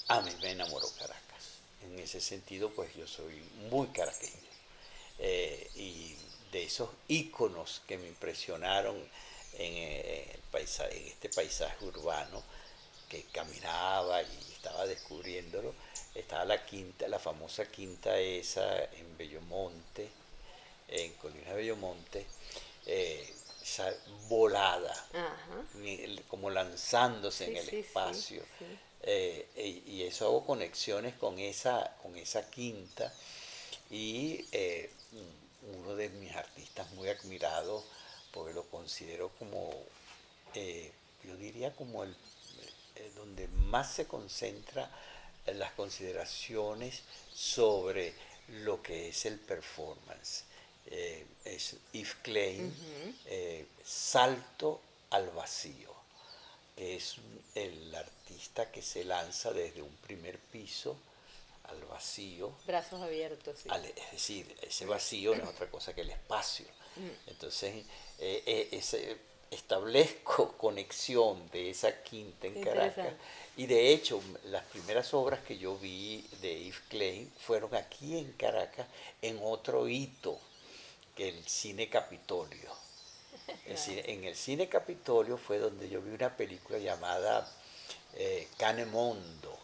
A mí me enamoró Caracas. En ese sentido, pues yo soy muy caraqueño. Y de esos íconos que me impresionaron en este paisaje urbano, que caminaba y estaba descubriéndolo, estaba la quinta, la famosa quinta esa en Bellomonte, en Colina de Bellomonte, esa volada, Ajá. como lanzándose en Sí, el sí, sí, espacio. sí. Y eso hago conexiones con esa quinta y uno de mis artistas muy admirados, porque lo considero como, eh, yo diría como donde más se concentra las consideraciones sobre lo que es el performance. Es Yves Klein, Ujú. Salto al vacío, que es el artista que se lanza desde un primer piso al vacío, Brazos abiertos, sí. es decir, ese vacío no es otra cosa que el espacio. Mm, Entonces, establezco conexión de esa quinta en qué Caracas interesante. y de hecho las primeras obras que yo vi de Yves Klein fueron aquí en Caracas en otro hito, que el Cine Capitolio. Imagínate. En el Cine Capitolio fue donde yo vi una película llamada Canemondo,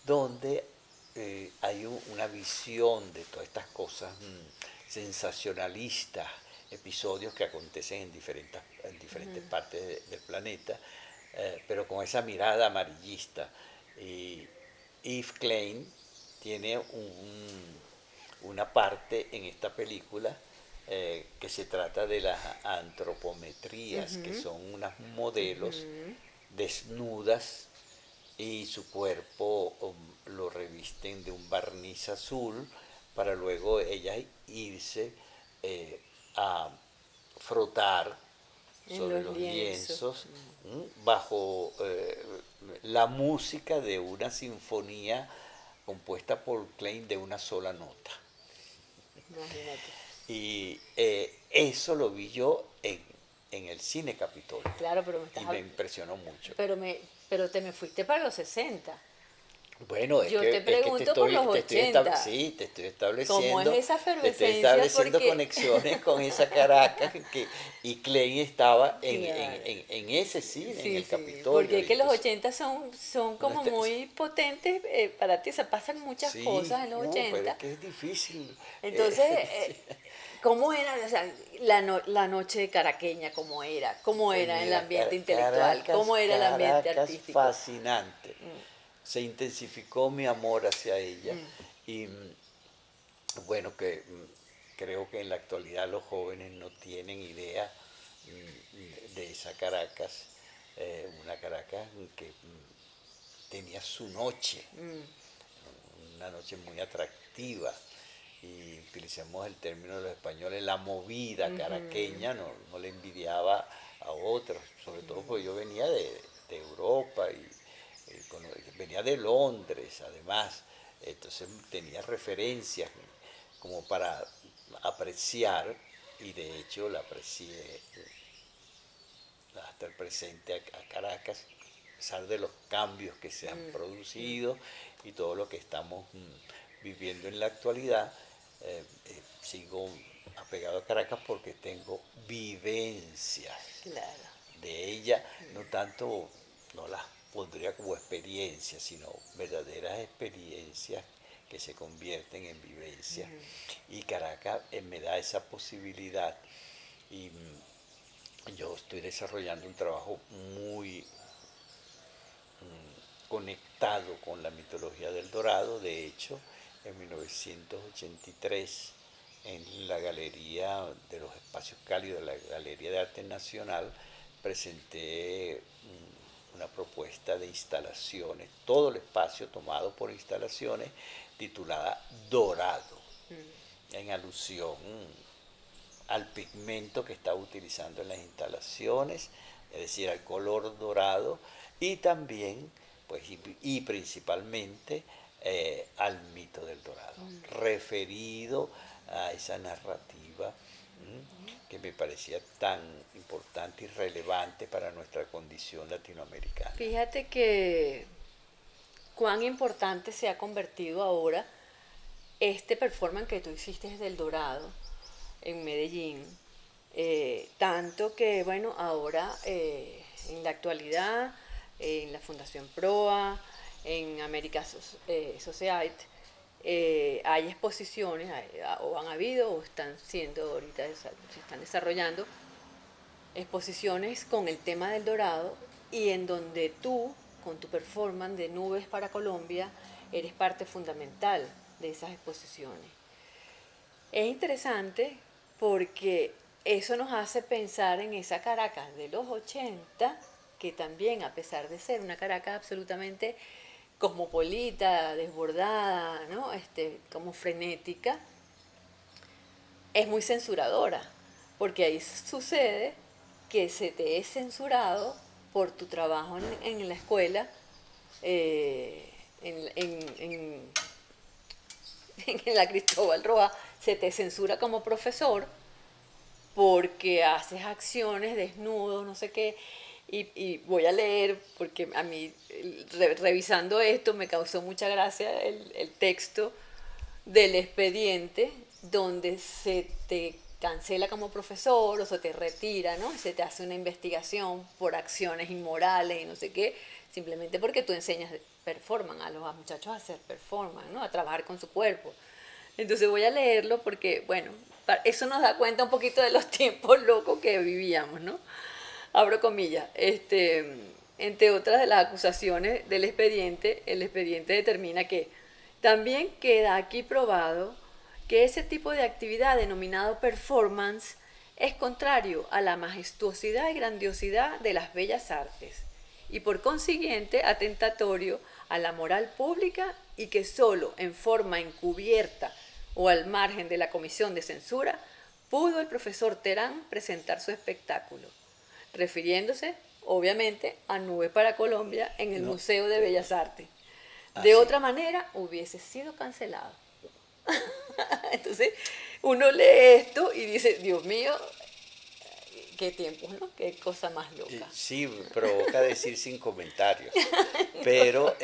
donde hay una visión de todas estas cosas sensacionalistas, episodios que acontecen en diferentes partes del planeta, pero con esa mirada amarillista. Y Yves Klein tiene una parte en esta película que se trata de las antropometrías, que Ujú, son unas modelos ujú. desnudas y su cuerpo lo revisten de un barniz azul para luego ellas irse a frotar En sobre los los lienzos. lienzos bajo la música de una sinfonía compuesta por Klein de una sola nota. Imagínate. Y eso lo vi yo en el Cine Capitolio Claro, pero me estás y me impresionó mucho. pero te me fuiste para los 60. Bueno, Yo te es que pregunto por los 80. sí, te estoy ¿Cómo es esa te estoy efervescencia? estableciendo Porque, conexiones con esa Caracas y Klein estaba claro, en ese cine, en sí, el sí, Capitolio. porque es Y que los entonces, 80 son no como está- muy potentes para ti, o sea, pasan muchas cosas sí, en los no, pero es 80. que es difícil. Entonces, Sí. ¿cómo era, o sea, la noche de Caraqueña, cómo Pues era el mira, ambiente intelectual, cómo era el ambiente Caracas artístico? fascinante. Se intensificó mi amor hacia ella y bueno, que creo que en la actualidad los jóvenes no tienen idea de esa Caracas, una Caracas que tenía su noche, una noche muy atractiva, y utilizamos el término de los españoles, la movida caraqueña, no le envidiaba a otros, sobre todo porque yo venía de Europa y venía de Londres además, entonces tenía referencias como para apreciar, y de hecho la aprecié hasta el presente a Caracas, a pesar de los cambios que se han producido y todo lo que estamos viviendo en la actualidad, sigo apegado a Caracas porque tengo vivencias Claro. de ella, no tanto, no las pondría como experiencias, sino verdaderas experiencias que se convierten en vivencias. Y Caracas me da esa posibilidad y yo estoy desarrollando un trabajo muy conectado con la mitología del Dorado. De hecho, en 1983, en la Galería de los Espacios Cálidos, la Galería de Arte Nacional, presenté una propuesta de instalaciones, todo el espacio tomado por instalaciones, titulada Dorado, en alusión al pigmento que estaba utilizando en las instalaciones, es decir, al color dorado, y también, pues, y principalmente al mito del dorado, referido a esa narrativa que me parecía tan importante y relevante para nuestra condición latinoamericana. Fíjate que cuán importante se ha convertido ahora este performance que tú hiciste desde El Dorado, en Medellín. Tanto que, bueno, ahora en la actualidad, en la Fundación PROA, en America Society, hay exposiciones, o han habido, o están siendo ahorita, se están desarrollando exposiciones con el tema del dorado y en donde tú, con tu performance de Nubes para Colombia, eres parte fundamental de esas exposiciones. Es interesante porque eso nos hace pensar en esa Caracas de los 80, que también, a pesar de ser una Caracas absolutamente cosmopolita, desbordada, ¿no? Como frenética, es muy censuradora, porque ahí sucede que se te es censurado por tu trabajo en la escuela, eh, en, en, en, en la Cristóbal Roa, se te censura como profesor porque haces acciones desnudo, no sé qué, y voy a leer, porque a mí, revisando esto, me causó mucha gracia el texto del expediente donde se te cancela como profesor o se te retira, ¿no? Se te hace una investigación por acciones inmorales y no sé qué, simplemente porque tú enseñas performance a los muchachos a hacer performance, ¿no? A trabajar con su cuerpo. Entonces voy a leerlo porque, bueno, eso nos da cuenta un poquito de los tiempos locos que vivíamos, ¿no? Abro comillas. Entre otras de las acusaciones del expediente, el expediente determina que también queda aquí probado que ese tipo de actividad denominado performance es contrario a la majestuosidad y grandiosidad de las bellas artes y por consiguiente atentatorio a la moral pública y que solo en forma encubierta o al margen de la comisión de censura pudo el profesor Terán presentar su espectáculo, refiriéndose obviamente a Nubes para Colombia en el No, Museo de Bellas Artes. De así. otra manera hubiese sido cancelado. Entonces uno lee esto y dice, Dios mío, qué tiempos, ¿no? Qué cosa más loca. Sí, provoca decir sin comentarios, pero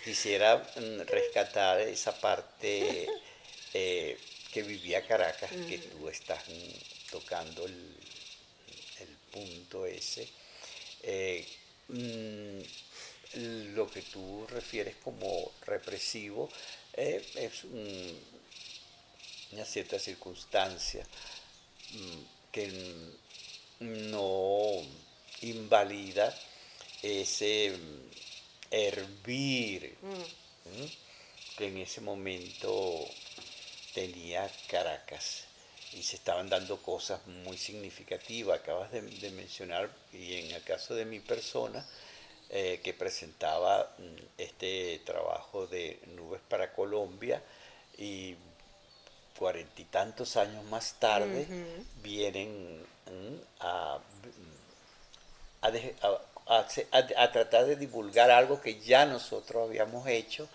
quisiera rescatar esa parte que vivía Caracas, que tú estás tocando el punto ese. Eh, mm, lo que tú refieres como represivo es una cierta circunstancia que no invalida ese hervir que en ese momento tenía Caracas y se estaban dando cosas muy significativas. Acabas de mencionar, y en el caso de mi persona, que presentaba este trabajo de Nubes para Colombia, y 40 y tantos años más tarde vienen a, a tratar de divulgar algo que ya nosotros habíamos hecho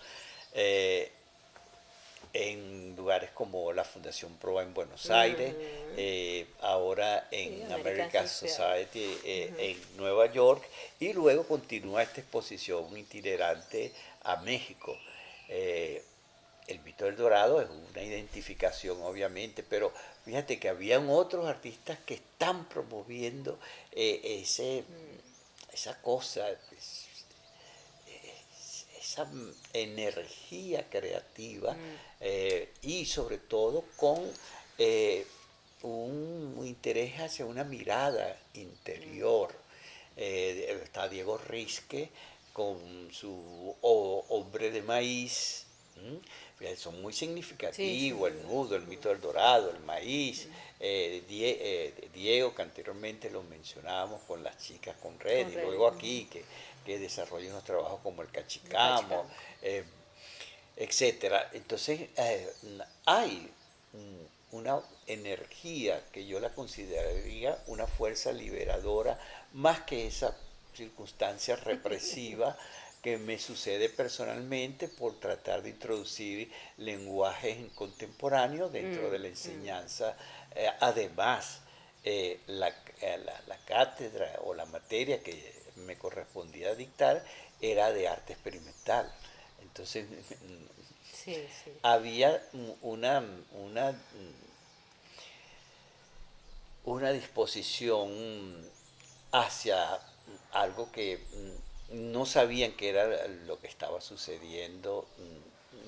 eh, en lugares como la Fundación PROA en Buenos Aires, ahora Sí, en American American Society. Society en Nueva York, y luego continúa esta exposición itinerante a México. Eh, el mito del Dorado es una identificación, obviamente, pero fíjate que habían otros artistas que están promoviendo esa cosa, esa energía creativa, y sobre todo con eh, un interés hacia una mirada interior. Está Diego Risque con su Hombre de Maíz. Son muy Sí, sí. significativos, el nudo, el mito del dorado, el maíz, Diego, que anteriormente lo mencionábamos con las chicas con red, Con y redes. luego aquí que desarrolla unos trabajos como el De cachicamo, Cachicamo. etcétera. Entonces hay una energía que yo la consideraría una fuerza liberadora, más que esa circunstancia represiva que me sucede personalmente por tratar de introducir lenguajes contemporáneos dentro de la enseñanza. Además, la cátedra o la materia que me correspondía dictar era de arte experimental. Entonces Sí, sí. había una, una disposición hacia algo que no sabían que era lo que estaba sucediendo,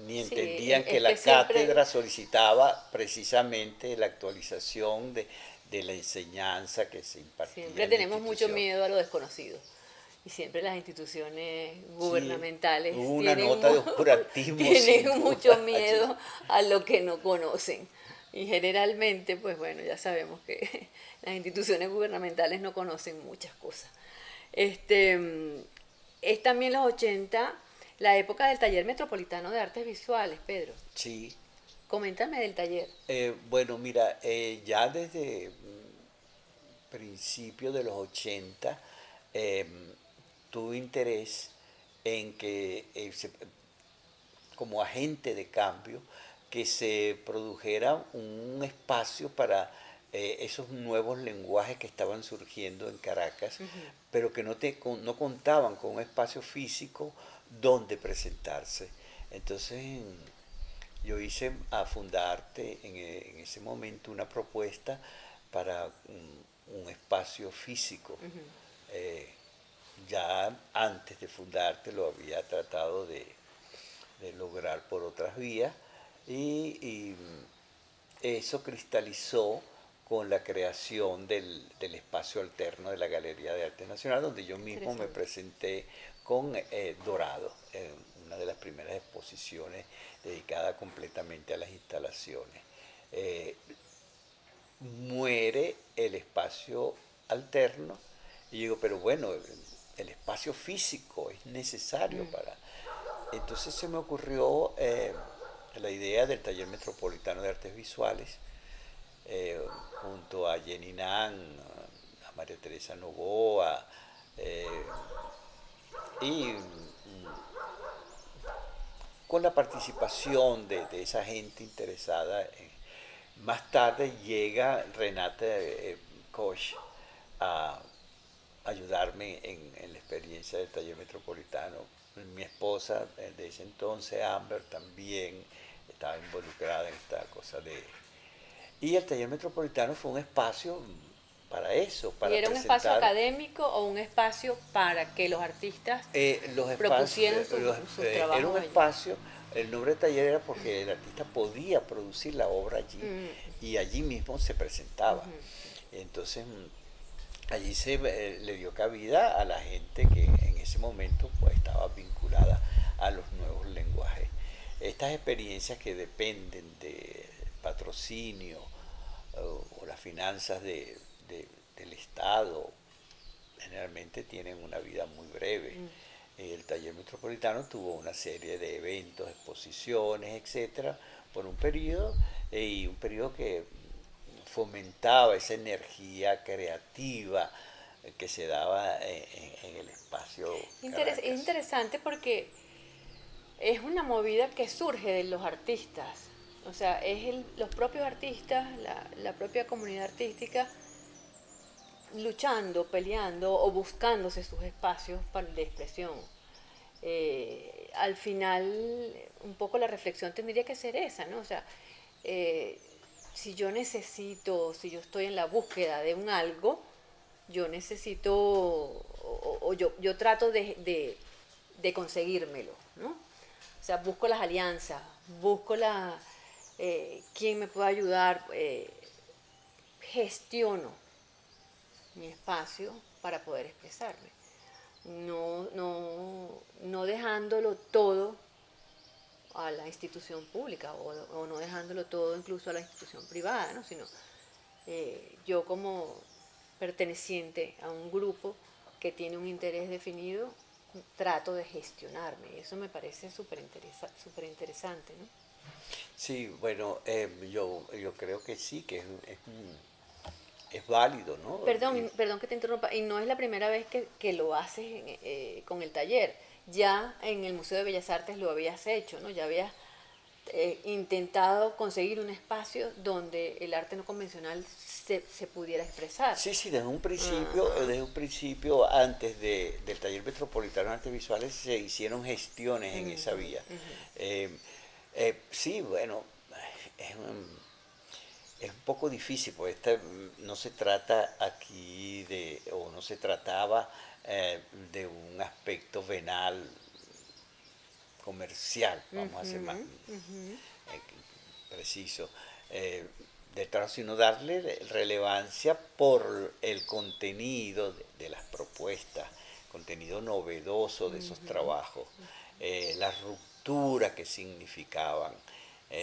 ni Sí, entendían que es que la siempre, cátedra solicitaba precisamente la actualización de la enseñanza que se impartía siempre en la tenemos mucho institución. miedo a lo desconocido. Y siempre las instituciones Sí, hubo gubernamentales una tienen, nota de oscurantismo sin tienen mucho duda allí. miedo a lo que no conocen. Y generalmente, pues bueno, ya sabemos que las instituciones gubernamentales no conocen muchas cosas. Este, es también los 80 la época del Taller Metropolitano de Artes Visuales, Pedro. Sí, Coméntame del taller. bueno, mira, ya desde principios de los 80 eh, tuve interés en que como agente de cambio, que se produjera un espacio para esos nuevos lenguajes que estaban surgiendo en Caracas, pero que no contaban con un espacio físico donde presentarse. Entonces yo hice a Fundarte en ese momento una propuesta para un espacio físico. Eh, ya antes de Fundarte lo había tratado de lograr por otras vías y eso cristalizó con la creación del espacio alterno de la Galería de Arte Nacional, donde yo mismo me Interesante. presenté con Dorado, una de las primeras exposiciones dedicada completamente a las instalaciones. Eh, Muere el espacio alterno y digo, pero bueno, el espacio físico es necesario para... Entonces se me ocurrió la idea del Taller Metropolitano de Artes Visuales, junto a Jenny Nan, a María Teresa Novoa, eh, y con la participación de esa gente interesada. Más tarde llega Renata Koch a ayudarme en la experiencia del taller metropolitano. Mi esposa de ese entonces, Amber, también estaba involucrada en esta cosa de... Y el taller metropolitano fue un espacio para eso, ¿Y para era un espacio presentar académico o un espacio para que los artistas los espacios, propusieran sus era un trabajos allí? espacio, el nombre de taller era porque el artista podía producir la obra allí Mm, y allí mismo se presentaba. ujú. Entonces allí se le dio cabida a la gente que en ese momento pues, estaba vinculada a los nuevos lenguajes. Estas experiencias que dependen de patrocinio o las finanzas del Estado generalmente tienen una vida muy breve. El taller metropolitano tuvo una serie de eventos, exposiciones, etcétera, por un periodo, y un periodo que fomentaba esa energía creativa que se daba en el espacio Es Caracas. interesante porque es una movida que surge de los artistas. O sea, los propios artistas, la propia comunidad artística luchando, peleando o buscándose sus espacios de expresión. Al final, un poco la reflexión tendría que ser esa, ¿no? O sea, eh, si yo necesito, si yo estoy en la búsqueda de un algo, yo necesito, o yo trato de conseguírmelo, ¿no? O sea, busco las alianzas, busco quién me puede ayudar, gestiono mi espacio para poder expresarme. No dejándolo todo a la institución pública o no dejándolo todo incluso a la institución privada, ¿no? Sino yo como perteneciente a un grupo que tiene un interés definido, trato de gestionarme. Y eso me parece súper interesante, ¿no? Sí, bueno, yo creo que sí, que es válido, ¿no? Perdón, perdón que te interrumpa, y no es la primera vez que lo haces con el taller. Ya en el Museo de Bellas Artes lo habías hecho, ¿no? Ya habías intentado conseguir un espacio donde el arte no convencional se pudiera expresar. Sí, sí, Ajá. desde un principio, antes del Taller Metropolitano de Artes Visuales, se hicieron gestiones en esa Ujú, vía. ujú. Eh, sí, bueno, es es un poco difícil, porque no se trata aquí de, o no se trataba de un aspecto venal comercial, vamos a ser más Ujú, ujú. eh, preciso, eh, del trabajo, sino darle relevancia por el contenido de las propuestas, contenido novedoso de esos Ujú. trabajos, la ruptura que significaban,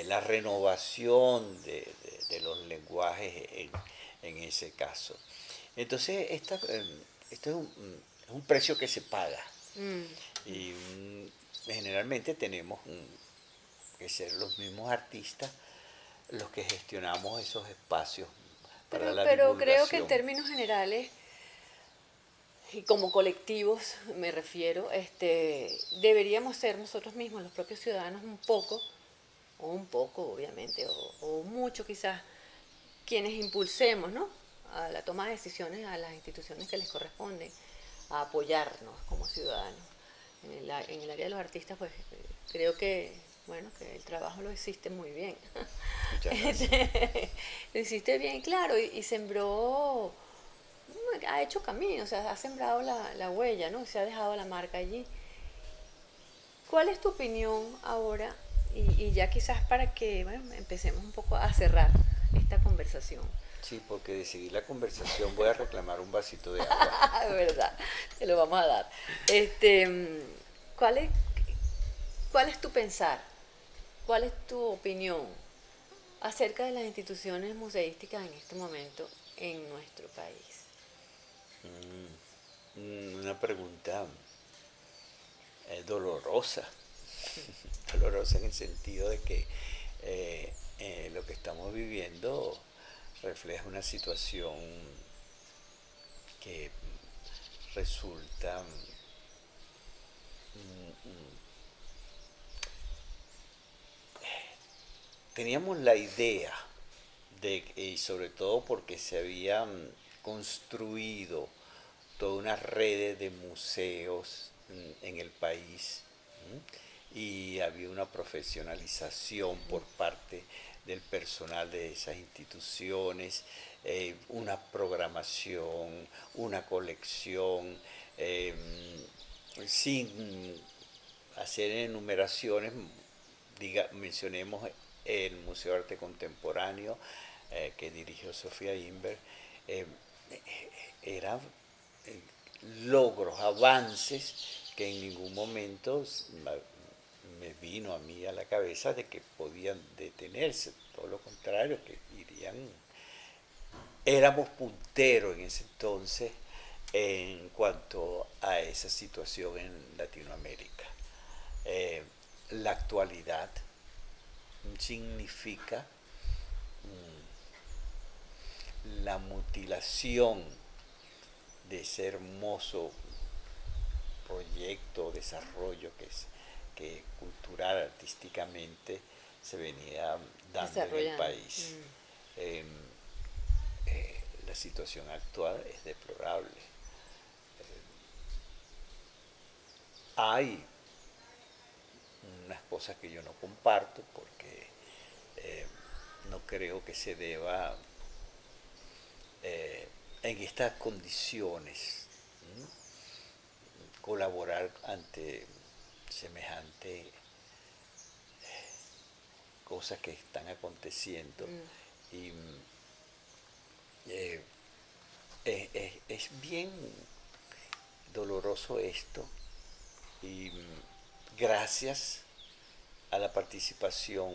la renovación de los lenguajes en ese caso. Entonces, esto es un precio que se paga Mm. y generalmente tenemos que ser los mismos artistas los que gestionamos esos espacios para la Pero creo que en divulgación. términos generales, y como colectivos me refiero, deberíamos ser nosotros mismos, los propios ciudadanos, un poco obviamente, o mucho quizás, quienes impulsemos, ¿no? A la toma de decisiones a las instituciones que les corresponden, a apoyarnos como ciudadanos. En el área de los artistas, pues creo que, bueno, que el trabajo lo hiciste muy bien. Muchas gracias. Lo hiciste bien, claro, y sembró, ha hecho camino, o sea, ha sembrado la huella, ¿no? Se ha dejado la marca allí. ¿Cuál es tu opinión ahora? Y ya quizás para que, bueno, empecemos un poco a cerrar esta conversación. Sí, porque de seguir la conversación voy a reclamar un vasito de agua. Es verdad, te lo vamos a dar. Este, ¿cuál es, ¿Cuál es tu pensar? ¿Cuál es tu opinión acerca de las instituciones museísticas en este momento en nuestro país? Una pregunta dolorosa, dolorosa en el sentido de que lo que estamos viviendo refleja una situación que resulta teníamos la idea y sobre todo porque se habían construido toda una red de museos en el país, y había una profesionalización por parte del personal de esas instituciones, una programación, una colección, eh, sin hacer enumeraciones, mencionemos el Museo de Arte Contemporáneo que dirigió Sofía Inver, eh, eran logros, avances que en ningún momento me vino a mí a la cabeza de que podían detenerse, todo lo contrario, que irían, éramos punteros en ese entonces en cuanto a esa situación en Latinoamérica. Eh, la actualidad significa la mutilación de ese hermoso proyecto, desarrollo que cultural, artísticamente se venía dando en el Desarrollando. país. Eh, la situación actual es deplorable. Hay unas cosas que yo no comparto porque eh, no creo que se deba en estas condiciones colaborar ante semejante cosas que están aconteciendo. Mm. Y eh, es bien doloroso esto. Y gracias a la participación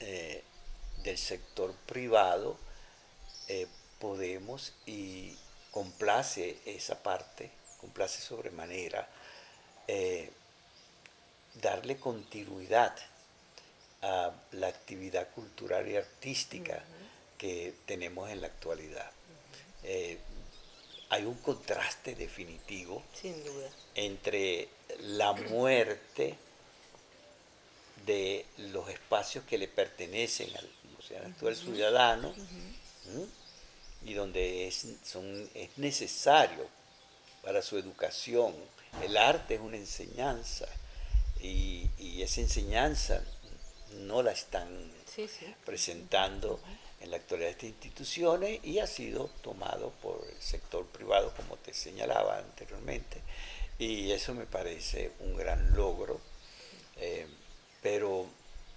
eh, del sector privado, eh, podemos y complace esa parte, complace sobremanera, eh, darle continuidad a la actividad cultural y artística Ujú, que tenemos en la actualidad. ujú. Eh, hay un contraste definitivo Sin duda. entre la muerte de los espacios que le pertenecen al, o sea, tú el ciudadano, ¿m? Y donde es necesario para su educación. El arte es una enseñanza y esa enseñanza no la están Sí, sí. presentando en la actualidad estas instituciones y ha sido tomado por el sector privado, como te señalaba anteriormente, y eso me parece un gran logro, eh, pero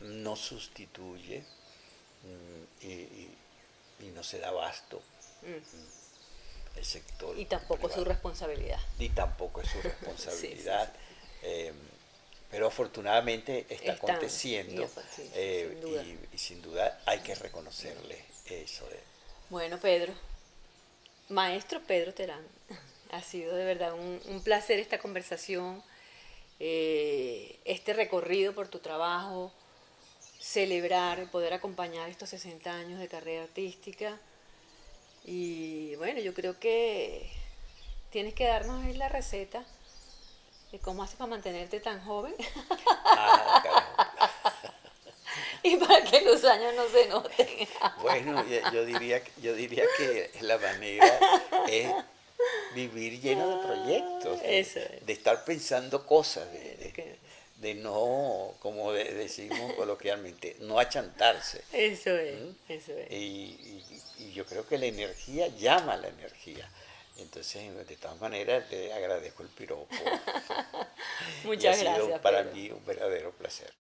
no sustituye y no se da abasto el sector Y tampoco es su privado, responsabilidad. ni tampoco es su Sí, sí, responsabilidad. eh, pero afortunadamente está están, aconteciendo, sí, sin duda. y sin duda hay que reconocerle eso. Bueno, Pedro, maestro Pedro Terán, ha sido de verdad un placer esta conversación, este recorrido por tu trabajo, celebrar, poder acompañar estos 60 años de carrera artística. Y bueno, yo creo que tienes que darnos ahí la receta de cómo haces para mantenerte tan joven Ah, carajo. y para que los años no se noten. Bueno, yo diría que la manera es vivir lleno de proyectos, Eso es. de estar pensando cosas, Que- de no, como decimos coloquialmente, no achantarse. Eso es, ¿Mm? eso es. Y yo creo que la energía llama a la energía. Entonces, de todas maneras, le agradezco el piropo y ha Muchas sido gracias, para Pedro. mí un verdadero placer.